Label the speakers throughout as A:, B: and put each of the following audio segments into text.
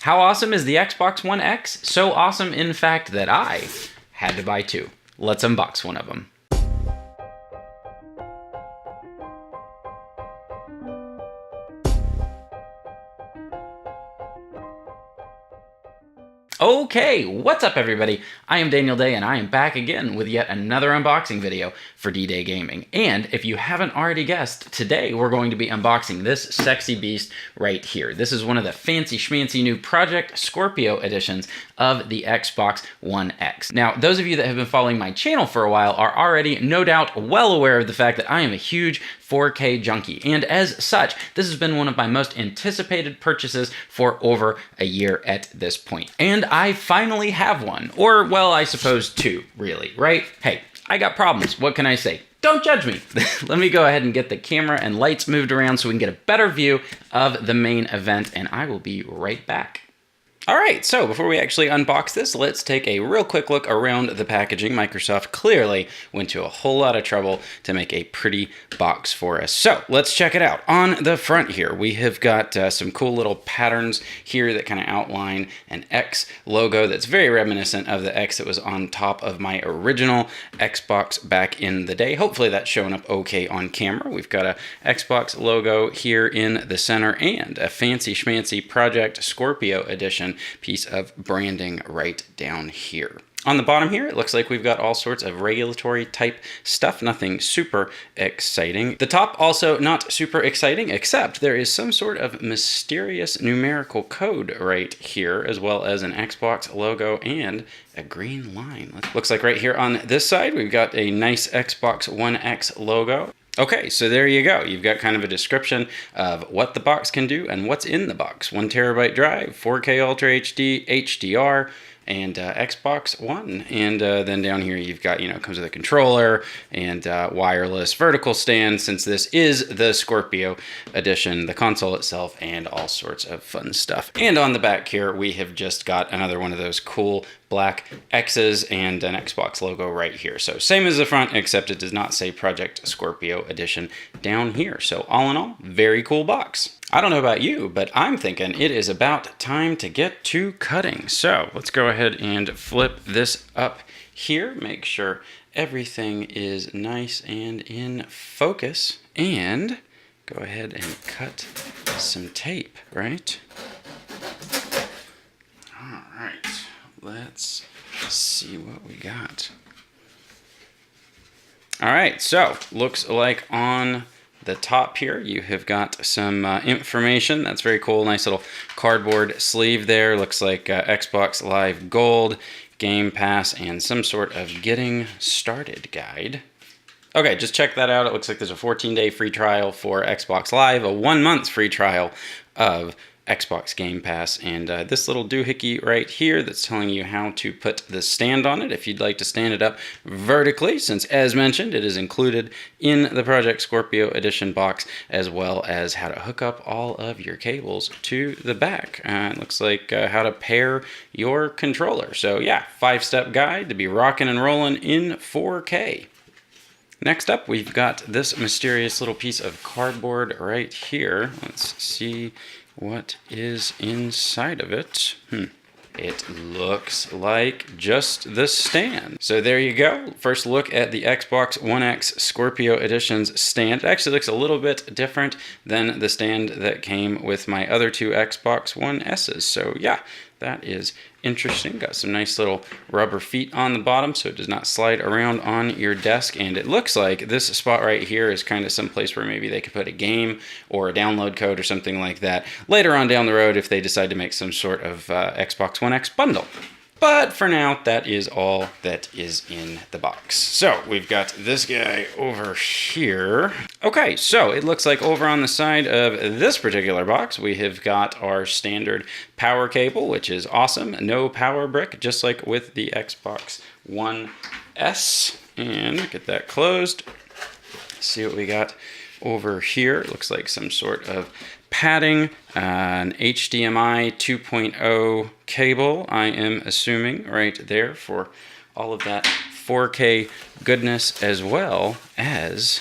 A: How awesome is the Xbox One X? So awesome, in fact, that I had to buy two. Let's unbox one of them. Okay, what's up everybody? I am Daniel Day and I am back again with yet another unboxing video for DDay Gaming. And if you haven't already guessed, today we're going to be unboxing this sexy beast right here. This is one of the fancy schmancy new Project Scorpio editions of the Xbox One X. Now, those of you that have been following my channel for a while are already no doubt well aware of the fact that I am a huge 4K junkie, and as such, this has been one of my most anticipated purchases for over a year at this point. And I finally have one, or well, I suppose two, really, right? Hey, I got problems, what can I say? Don't judge me. Let me go ahead and get the camera and lights moved around so we can get a better view of the main event, and I will be right back. Alright, so before we actually unbox this, let's take a real quick look around the packaging. Microsoft clearly went to a whole lot of trouble to make a pretty box for us. So, let's check it out. On the front here, we have got some cool little patterns here that kind of outline an X logo that's very reminiscent of the X that was on top of my original Xbox back in the day. Hopefully that's showing up okay on camera. We've got a Xbox logo here in the center and a fancy schmancy Project Scorpio edition piece of branding right down here. On the bottom here, it looks like we've got all sorts of regulatory type stuff, nothing super exciting. The top also not super exciting, except there is some sort of mysterious numerical code right here, as well as an Xbox logo and a green line. Looks like right here on this side, we've got a nice Xbox One X logo. Okay, so there you go. You've got kind of a description of what the box can do and what's in the box. 1 terabyte drive, 4K Ultra HD, HDR, and Xbox One. And then down here you've got, it comes with a controller and wireless vertical stand, since this is the Scorpio edition, the console itself, and all sorts of fun stuff. And on the back here, we have just got another one of those cool black X's and an Xbox logo right here. So same as the front, except it does not say Project Scorpio Edition down here. So all in all, very cool box. I don't know about you, but I'm thinking it is about time to get to cutting. So let's go ahead and flip this up here. Make sure everything is nice and in focus. And go ahead and cut some tape, right? All right. Let's see what we got. All right, so looks like on the top here you have got some information. That's very cool. Nice little cardboard sleeve there. Looks like Xbox Live Gold, Game Pass, and some sort of getting started guide. Okay, just check that out. It looks like there's a 14-day free trial for Xbox Live, a 1-month free trial of Xbox Game Pass, and this little doohickey right here that's telling you how to put the stand on it if you'd like to stand it up vertically, since as mentioned it is included in the Project Scorpio Edition box, as well as how to hook up all of your cables to the back. It looks like how to pair your controller. So yeah, 5-step guide to be rocking and rolling in 4K. Next up, we've got this mysterious little piece of cardboard right here. Let's see what is inside of it. It looks like just the stand. So there you go. First look at the Xbox One X Scorpio Edition's stand. It actually looks a little bit different than the stand that came with my other two Xbox One S's. So yeah, that is interesting. Got some nice little rubber feet on the bottom so it does not slide around on your desk, and it looks like this spot right here is kind of some place where maybe they could put a game or a download code or something like that later on down the road if they decide to make some sort of Xbox One X bundle. But for now, that is all that is in the box. So we've got this guy over here. Okay, so it looks like over on the side of this particular box, we have got our standard power cable, which is awesome. No power brick, just like with the Xbox One S. And get that closed. See what we got over here. It looks like some sort of padding, an HDMI 2.0 cable, I am assuming, right there for all of that 4K goodness, as well as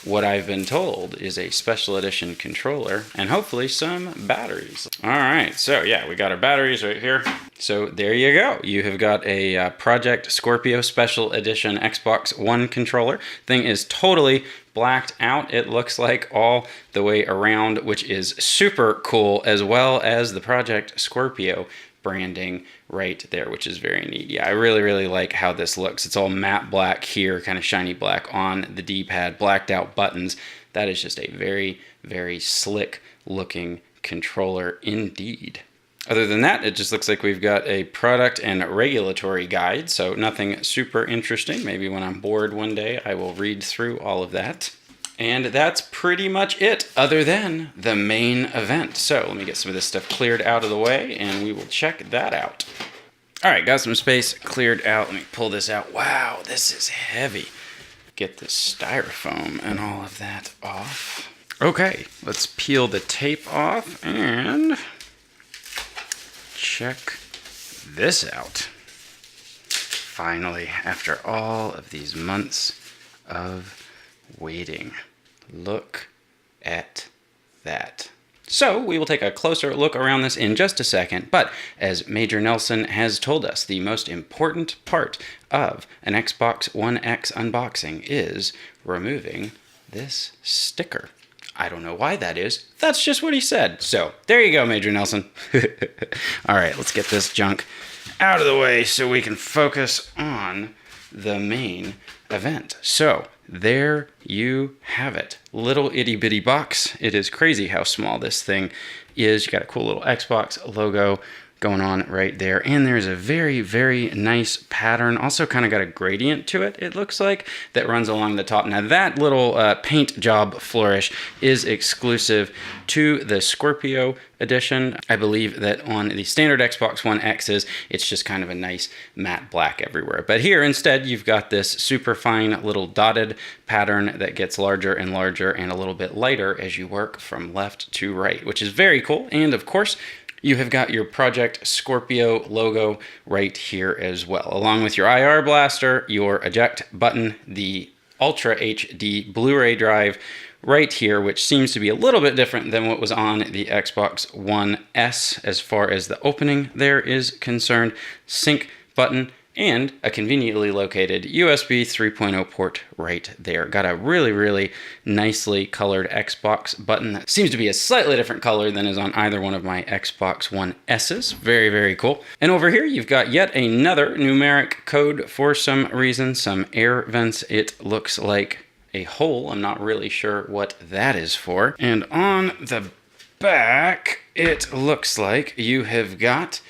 A: what I've been told is a special edition controller and hopefully some batteries. All right, so yeah, we got our batteries right here. So there you go. You have got a Project Scorpio special edition Xbox One controller. Thing is totally blacked out, it looks like, all the way around, which is super cool, as well as the Project Scorpio branding right there, which is very neat. Yeah, I really like how this looks. It's all matte black here, kind of shiny black on the D-pad, blacked out buttons. That is just a very slick looking controller indeed. Other than that, it just looks like we've got a product and regulatory guide, so nothing super interesting. Maybe when I'm bored one day, I will read through all of that. And that's pretty much it, other than the main event. So let me get some of this stuff cleared out of the way, and we will check that out. All right, got some space cleared out. Let me pull this out. Wow, this is heavy. Get the styrofoam and all of that off. Okay, let's peel the tape off and check this out. Finally, after all of these months of waiting. Look at that. So we will take a closer look around this in just a second, but as Major Nelson has told us, the most important part of an Xbox One X unboxing is removing this sticker. I don't know why that is. That's just what he said. So there you go, Major Nelson. All right, let's get this junk out of the way so we can focus on the main event. So there you have it. Little itty bitty box. It is crazy how small this thing is. You got a cool little Xbox logo going on right there. And there's a very nice pattern. Also kind of got a gradient to it, it looks like, that runs along the top. Now that little paint job flourish is exclusive to the Scorpio edition. I believe that on the standard Xbox One X's, it's just kind of a nice matte black everywhere. But here instead, you've got this super fine little dotted pattern that gets larger and larger and a little bit lighter as you work from left to right, which is very cool. And of course, you have got your Project Scorpio logo right here as well, along with your IR blaster, your eject button, the Ultra HD Blu-ray drive right here, which seems to be a little bit different than what was on the Xbox One S as far as the opening there is concerned, sync button, and a conveniently located USB 3.0 port right there. Got a really nicely colored Xbox button that seems to be a slightly different color than is on either one of my Xbox One S's. Very cool. And over here, you've got yet another numeric code for some reason, some air vents. It looks like a hole. I'm not really sure what that is for. And on the back, it looks like you have got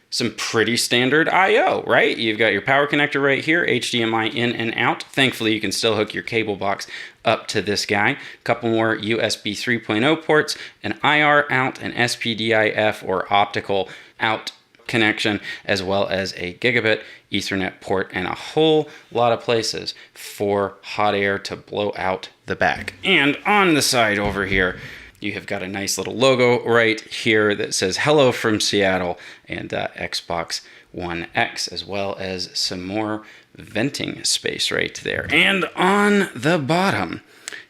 A: some pretty standard I/O, right? You've got your power connector right here, HDMI in and out. Thankfully, you can still hook your cable box up to this guy. A couple more USB 3.0 ports, an IR out, an SPDIF or optical out connection, as well as a gigabit Ethernet port, and a whole lot of places for hot air to blow out the back. And on the side over here, you have got a nice little logo right here that says hello from Seattle and Xbox One X, as well as some more venting space right there. And on the bottom,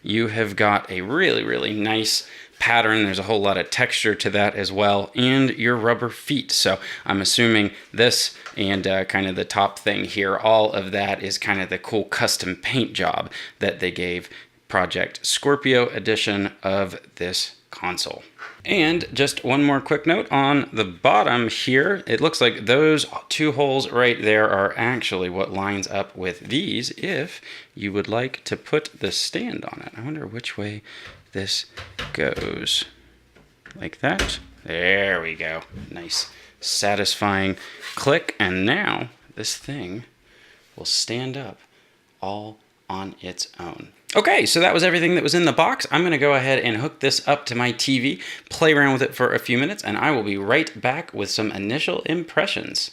A: you have got a really nice pattern. There's a whole lot of texture to that as well, and your rubber feet. So I'm assuming this and kind of the top thing here, all of that is kind of the cool custom paint job that they gave Project Scorpio edition of this console. And just one more quick note on the bottom here, it looks like those two holes right there are actually what lines up with these if you would like to put the stand on it. I wonder which way this goes. Like that. There we go. Nice, satisfying click. And now this thing will stand up all on its own. Okay, so that was everything that was in the box. I'm going to go ahead and hook this up to my TV, play around with it for a few minutes, and I will be right back with some initial impressions.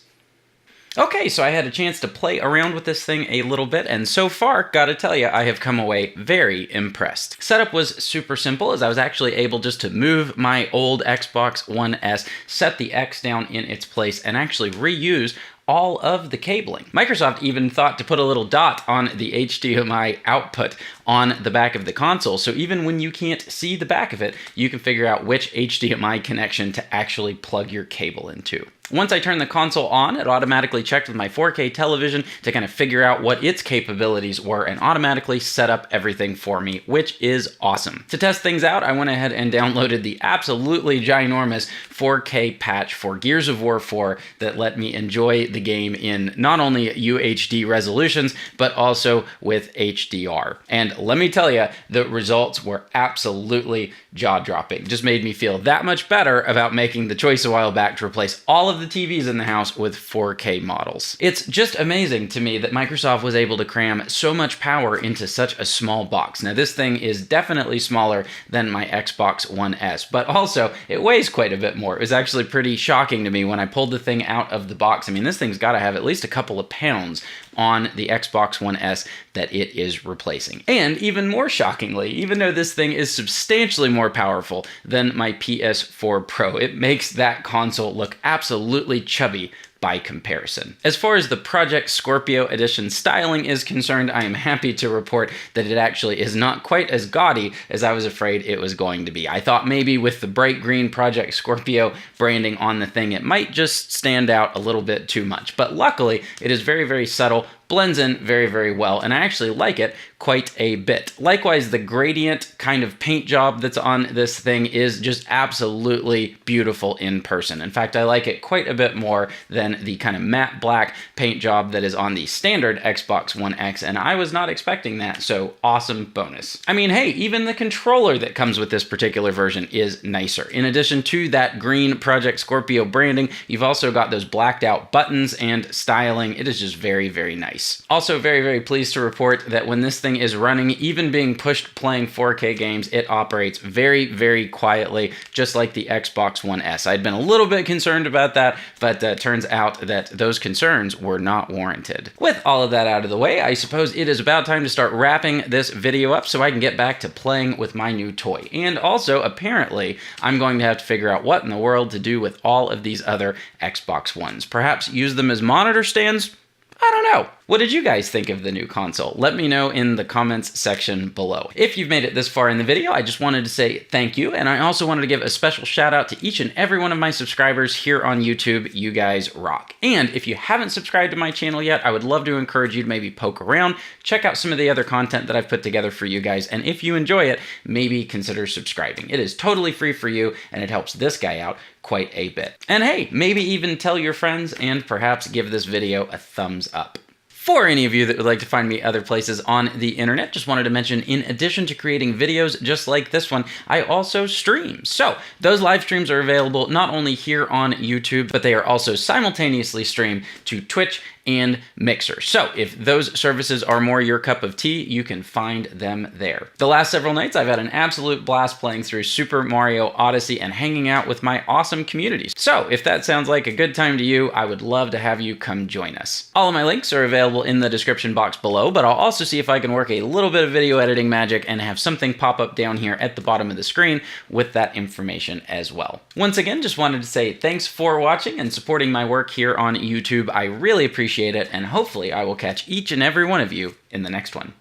A: Okay, so I had a chance to play around with this thing a little bit, and so far, gotta tell you, I have come away very impressed. Setup was super simple, as I was actually able just to move my old Xbox One S, set the X down in its place, and actually reuse all of the cabling. Microsoft even thought to put a little dot on the HDMI output on the back of the console, so even when you can't see the back of it, you can figure out which HDMI connection to actually plug your cable into. Once I turned the console on, it automatically checked with my 4K television to kind of figure out what its capabilities were and automatically set up everything for me, which is awesome. To test things out, I went ahead and downloaded the absolutely ginormous 4K patch for Gears of War 4 that let me enjoy the game in not only UHD resolutions, but also with HDR. And let me tell you, the results were absolutely jaw-dropping. Just made me feel that much better about making the choice a while back to replace all of the TVs in the house with 4K models. It's just amazing to me that Microsoft was able to cram so much power into such a small box. Now, this thing is definitely smaller than my Xbox One S, but also it weighs quite a bit more. It was actually pretty shocking to me when I pulled the thing out of the box. I mean, this thing's got to have at least a couple of pounds on the Xbox One S that it is replacing. And even more shockingly, even though this thing is substantially more powerful than my PS4 Pro, it makes that console look absolutely chubby by comparison. As far as the Project Scorpio Edition styling is concerned, I am happy to report that it actually is not quite as gaudy as I was afraid it was going to be. I thought maybe with the bright green Project Scorpio branding on the thing, it might just stand out a little bit too much. But luckily, it is very, very subtle, blends in very, very well, and I actually like it quite a bit. Likewise, the gradient kind of paint job that's on this thing is just absolutely beautiful in person. In fact, I like it quite a bit more than the kind of matte black paint job that is on the standard Xbox One X, and I was not expecting that, so awesome bonus. I mean, hey, even the controller that comes with this particular version is nicer. In addition to that green Project Scorpio branding, you've also got those blacked out buttons and styling. It is just very, very nice. Also very, very pleased to report that when this thing is running, even being pushed playing 4K games, it operates very, very quietly, just like the Xbox One S. I'd been a little bit concerned about that, but turns out that those concerns were not warranted. With all of that out of the way, I suppose it is about time to start wrapping this video up so I can get back to playing with my new toy. And also, apparently, I'm going to have to figure out what in the world to do with all of these other Xbox Ones. Perhaps use them as monitor stands? I don't know. What did you guys think of the new console? Let me know in the comments section below. If you've made it this far in the video, I just wanted to say thank you, and I also wanted to give a special shout out to each and every one of my subscribers here on YouTube. You guys rock. And if you haven't subscribed to my channel yet, I would love to encourage you to maybe poke around, check out some of the other content that I've put together for you guys, and if you enjoy it, maybe consider subscribing. It is totally free for you, and it helps this guy out quite a bit. And hey, maybe even tell your friends and perhaps give this video a thumbs up. For any of you that would like to find me other places on the internet, just wanted to mention, in addition to creating videos just like this one, I also stream. So those live streams are available not only here on YouTube, but they are also simultaneously streamed to Twitch and Mixer. So if those services are more your cup of tea, you can find them there. The last several nights, I've had an absolute blast playing through Super Mario Odyssey and hanging out with my awesome communities. So if that sounds like a good time to you, I would love to have you come join us. All of my links are available in the description box below, but I'll also see if I can work a little bit of video editing magic and have something pop up down here at the bottom of the screen with that information as well. Once again, just wanted to say thanks for watching and supporting my work here on YouTube. I really appreciate it, and hopefully I will catch each and every one of you in the next one.